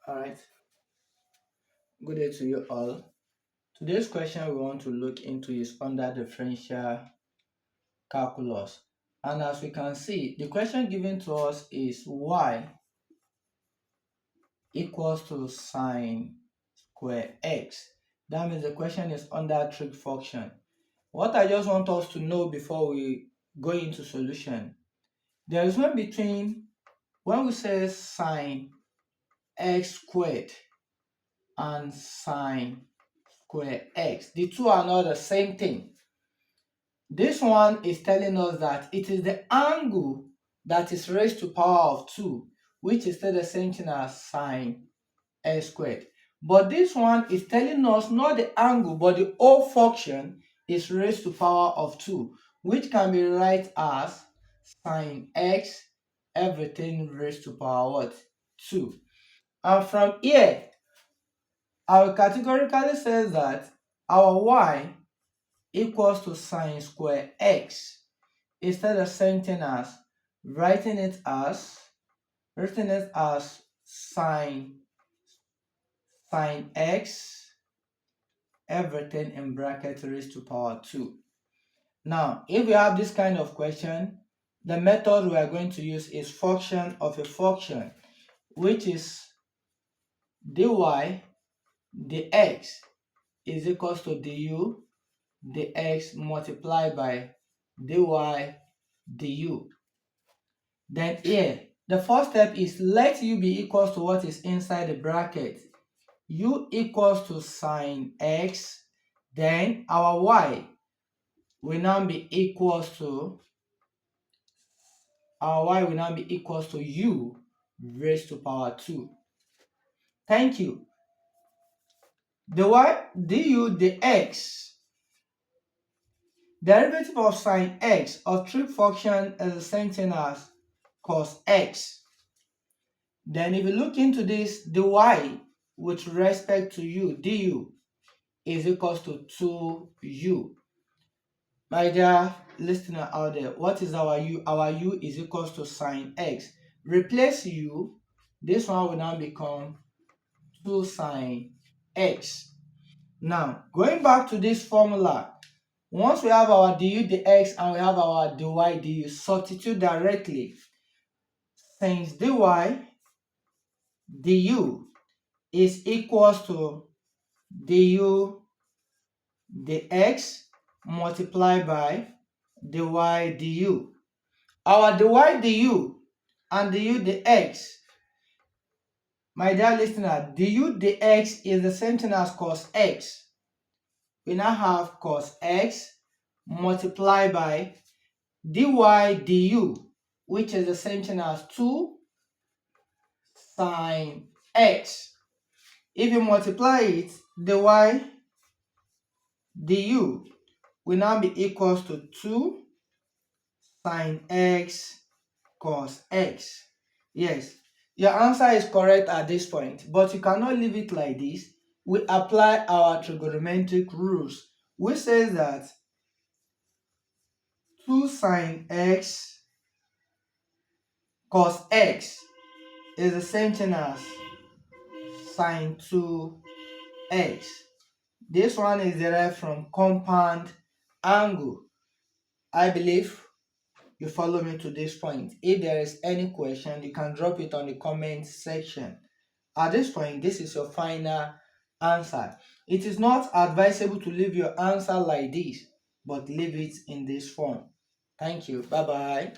All right, good day to you all. Today's question we want to look into is under differential calculus. And as we can see, the question given to us is y equals to sine square x. That means the question is under trig function. What I just want us to know before we go into solution, there is one between when we say sine x squared and sine square x. The two are not the same thing. This one is telling us that it is the angle that is raised to power of 2, which is still the same thing as sine x squared. But this one is telling us not the angle, but the whole function is raised to power of 2, which can be written as sine x everything raised to power what? 2. And from here, I will categorically say that our y equals to sine square x is still the same thing as writing it as sine x everything in bracket raised to power 2. Now, if we have this kind of question, the method we are going to use is function of a function, which is dy dx is equals to du dx multiplied by dy du. Then here, the first step is let u be equals to what is inside the bracket. U equals to sine x, then our y will now be equals to u raised to power 2. Thank you. The y du dx, derivative of sine x of trig function is the same thing as cos x. Then if you look into this, the y with respect to u du is equals to 2u. My dear listener out there, what is our u? Our u is equals to sine x. Replace u, this one will now become 2 sine x. Now, going back to this formula, once we have our du dx and we have our dy du, substitute directly. Since dy du is equals to du dx multiplied by dy du. Our dy du and du dx, my dear listener, du dx is the same thing as cos x. We now have cos x multiplied by dy du, which is the same thing as 2 sine x. If you multiply it, dy du will now be equals to 2 sine x cos x. Yes, your answer is correct at this point, but you cannot leave it like this. We apply our trigonometric rules, which says that 2 sine x cos x is the same thing as sine 2x. This one is derived from compound angle. I believe you follow me to this point. If there is any question, you can drop it on the comment section. At this point, this is your final answer. It is not advisable to leave your answer like this, but leave it in this form. Thank you. Bye-bye.